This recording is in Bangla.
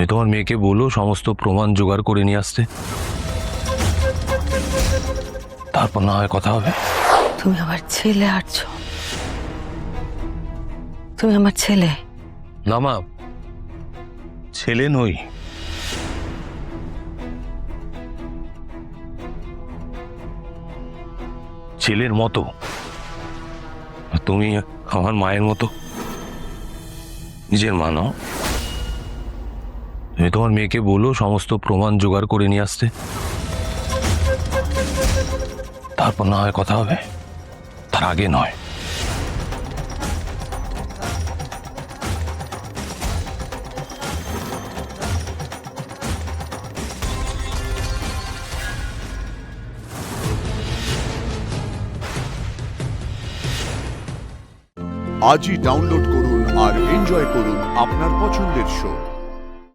তোমার মেয়েকে বলো সমস্ত প্রমাণ জোগাড় করে নিয়ে আসতে, তারপর না হয় কথা হবে। তুমি আমার ছেলে আছো, তুমি আমার ছেলে। না মা, ছেলে নই। ছেলের মতো, আর তুমি আমার মায়ের মতো, নিজের মা নও। তুমি তোমার মেয়েকে বলো সমস্ত প্রমাণ জোগাড় করে নিয়ে আসতে, তারপর না হয় কথা হবে, তার আগে নয়। আজই ডাউনলোড করুন আর এনজয় করুন আপনার পছন্দের শো।